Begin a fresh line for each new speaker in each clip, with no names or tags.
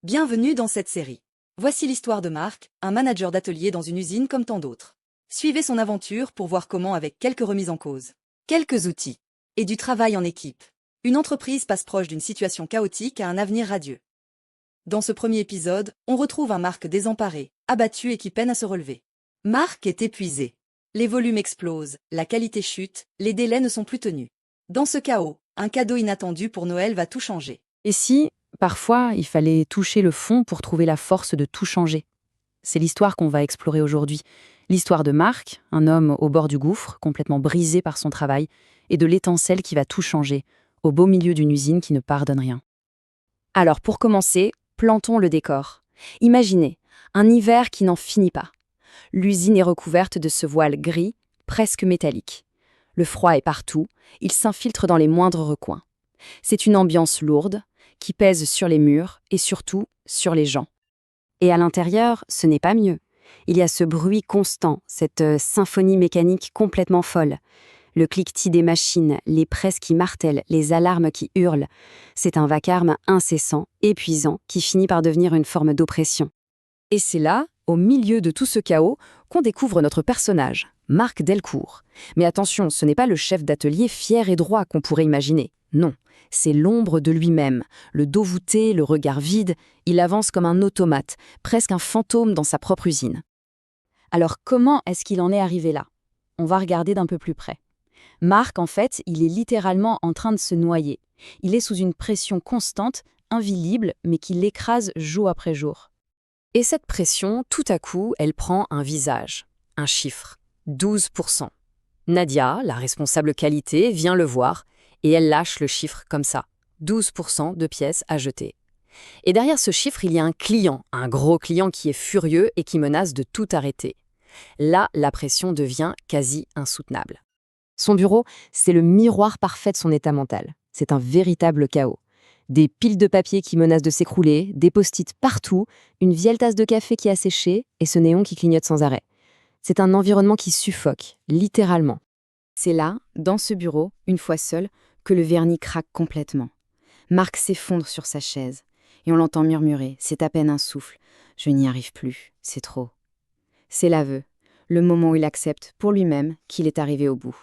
Bienvenue dans cette série. Voici l'histoire de Marc, un manager d'atelier dans une usine comme tant d'autres. Suivez son aventure pour voir comment, avec quelques remises en cause, quelques outils et du travail en équipe, une entreprise passe proche d'une situation chaotique à un avenir radieux. Dans ce premier épisode, on retrouve un Marc désemparé, abattu et qui peine à se relever. Marc est épuisé. Les volumes explosent, la qualité chute, les délais ne sont plus tenus. Dans ce chaos, un cadeau inattendu pour Noël va tout changer.
Et si, parfois, il fallait toucher le fond pour trouver la force de tout changer? C'est l'histoire qu'on va explorer aujourd'hui. L'histoire de Marc, un homme au bord du gouffre, complètement brisé par son travail, et de l'étincelle qui va tout changer, au beau milieu d'une usine qui ne pardonne rien. Alors, pour commencer, plantons le décor. Imaginez, un hiver qui n'en finit pas. L'usine est recouverte de ce voile gris, presque métallique. Le froid est partout, il s'infiltre dans les moindres recoins. C'est une ambiance lourde, qui pèse sur les murs et surtout sur les gens. Et à l'intérieur, ce n'est pas mieux. Il y a ce bruit constant, cette symphonie mécanique complètement folle. Le cliquetis des machines, les presses qui martèlent, les alarmes qui hurlent. C'est un vacarme incessant, épuisant, qui finit par devenir une forme d'oppression. Et c'est là, au milieu de tout ce chaos, qu'on découvre notre personnage, Marc Delcourt. Mais attention, ce n'est pas le chef d'atelier fier et droit qu'on pourrait imaginer. Non, c'est l'ombre de lui-même, le dos voûté, le regard vide, il avance comme un automate, presque un fantôme dans sa propre usine. Alors comment est-ce qu'il en est arrivé là? On va regarder d'un peu plus près. Marc, en fait, il est littéralement en train de se noyer. Il est sous une pression constante, invisible, mais qui l'écrase jour après jour. Et cette pression, tout à coup, elle prend un visage, un chiffre, 12%. Nadia, la responsable qualité, vient le voir, et elle lâche le chiffre comme ça, 12% de pièces à jeter. Et derrière ce chiffre, il y a un client, un gros client qui est furieux et qui menace de tout arrêter. Là, la pression devient quasi insoutenable. Son bureau, c'est le miroir parfait de son état mental. C'est un véritable chaos. Des piles de papier qui menacent de s'écrouler, des post-it partout, une vieille tasse de café qui a séché et ce néon qui clignote sans arrêt. C'est un environnement qui suffoque, littéralement. C'est là, dans ce bureau, une fois seul, que le vernis craque complètement. Marc s'effondre sur sa chaise et on l'entend murmurer, c'est à peine un souffle. Je n'y arrive plus, c'est trop. C'est l'aveu, le moment où il accepte pour lui-même qu'il est arrivé au bout.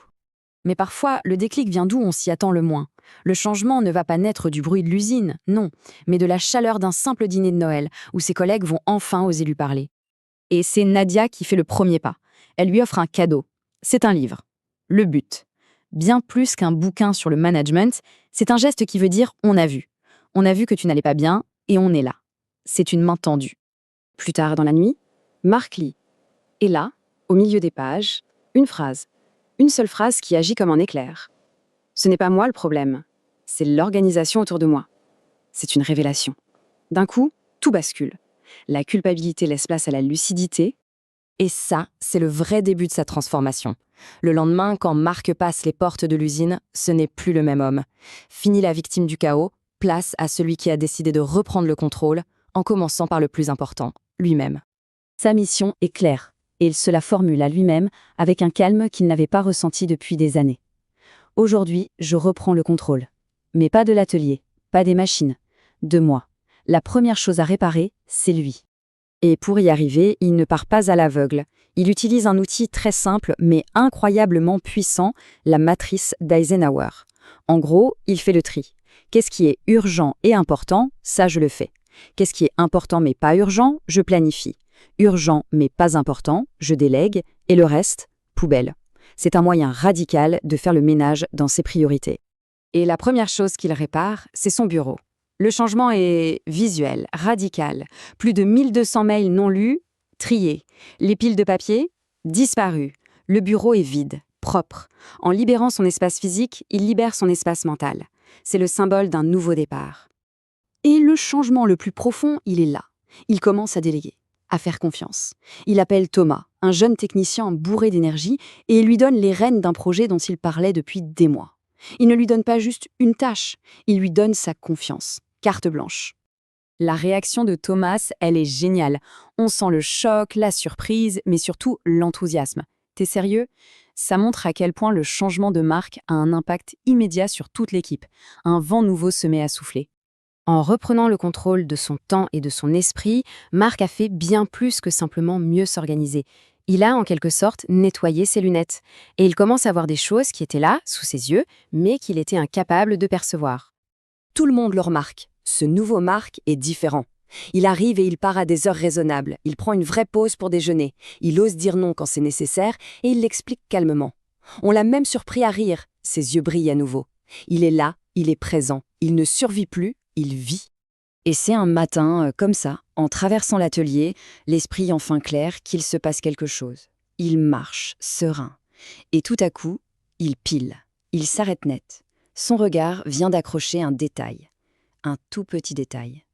Mais parfois, le déclic vient d'où on s'y attend le moins. Le changement ne va pas naître du bruit de l'usine, non, mais de la chaleur d'un simple dîner de Noël, où ses collègues vont enfin oser lui parler. Et c'est Nadia qui fait le premier pas. Elle lui offre un cadeau. C'est un livre. Le but. Bien plus qu'un bouquin sur le management, c'est un geste qui veut dire « on a vu ». On a vu que tu n'allais pas bien et on est là. C'est une main tendue. Plus tard dans la nuit, Marc lit. Et là, au milieu des pages, une phrase. Une seule phrase qui agit comme un éclair. Ce n'est pas moi le problème, c'est l'organisation autour de moi. C'est une révélation. D'un coup, tout bascule. La culpabilité laisse place à la lucidité. Et ça, c'est le vrai début de sa transformation. Le lendemain, quand Marc passe les portes de l'usine, ce n'est plus le même homme. Fini la victime du chaos, place à celui qui a décidé de reprendre le contrôle, en commençant par le plus important, lui-même. Sa mission est claire, et il se la formule à lui-même avec un calme qu'il n'avait pas ressenti depuis des années. Aujourd'hui, je reprends le contrôle. Mais pas de l'atelier, pas des machines, de moi. La première chose à réparer, c'est lui. Et pour y arriver, il ne part pas à l'aveugle. Il utilise un outil très simple mais incroyablement puissant, la matrice d'Eisenhower. En gros, il fait le tri. Qu'est-ce qui est urgent et important? Ça, je le fais. Qu'est-ce qui est important mais pas urgent? Je planifie. Urgent mais pas important, je délègue. Et le reste, poubelle. C'est un moyen radical de faire le ménage dans ses priorités. Et la première chose qu'il répare, c'est son bureau. Le changement est visuel, radical. Plus de 1200 mails non lus, triés. Les piles de papier, disparues. Le bureau est vide, propre. En libérant son espace physique, il libère son espace mental. C'est le symbole d'un nouveau départ. Et le changement le plus profond, il est là. Il commence à déléguer, à faire confiance. Il appelle Thomas, un jeune technicien bourré d'énergie, et lui donne les rênes d'un projet dont il parlait depuis des mois. Il ne lui donne pas juste une tâche, il lui donne sa confiance. Carte blanche. La réaction de Thomas, elle est géniale. On sent le choc, la surprise, mais surtout l'enthousiasme. T'es sérieux? Ça montre à quel point le changement de Marc a un impact immédiat sur toute l'équipe. Un vent nouveau se met à souffler. En reprenant le contrôle de son temps et de son esprit, Marc a fait bien plus que simplement mieux s'organiser. Il a en quelque sorte nettoyé ses lunettes. Et il commence à voir des choses qui étaient là, sous ses yeux, mais qu'il était incapable de percevoir.
Tout le monde le remarque. Ce nouveau Marc est différent. Il arrive et il part à des heures raisonnables. Il prend une vraie pause pour déjeuner. Il ose dire non quand c'est nécessaire et il l'explique calmement. On l'a même surpris à rire. Ses yeux brillent à nouveau. Il est là, il est présent. Il ne survit plus, il vit. Et c'est un matin, comme ça, en traversant l'atelier, l'esprit enfin clair, qu'il se passe quelque chose. Il marche, serein. Et tout à coup, il pile. Il s'arrête net. Son regard vient d'accrocher un détail. Un tout petit détail.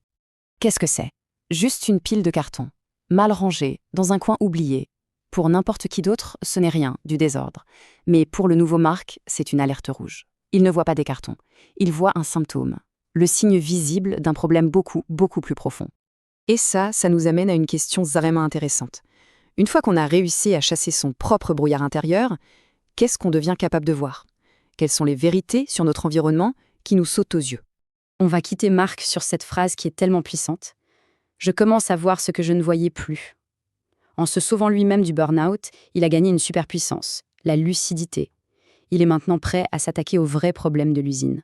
Qu'est-ce que c'est? Juste une pile de cartons, mal rangée, dans un coin oublié. Pour n'importe qui d'autre, ce n'est rien, du désordre. Mais pour le nouveau Marc, c'est une alerte rouge. Il ne voit pas des cartons. Il voit un symptôme. Le signe visible d'un problème beaucoup, beaucoup plus profond. Et ça nous amène à une question vraiment intéressante. Une fois qu'on a réussi à chasser son propre brouillard intérieur, qu'est-ce qu'on devient capable de voir? Quelles sont les vérités sur notre environnement qui nous sautent aux yeux? On va quitter Marc sur cette phrase qui est tellement puissante. Je commence à voir ce que je ne voyais plus. En se sauvant lui-même du burn-out, il a gagné une superpuissance, la lucidité. Il est maintenant prêt à s'attaquer aux vrais problèmes de l'usine.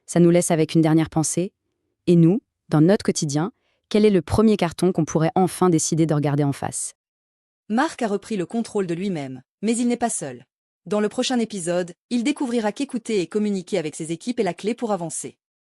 Ça nous laisse avec une dernière pensée. Et nous, dans notre quotidien, quel est le premier carton qu'on pourrait enfin décider de regarder en face?
Marc a repris le contrôle de lui-même, mais il n'est pas seul. Dans le prochain épisode, il découvrira qu'écouter et communiquer avec ses équipes est la clé pour avancer.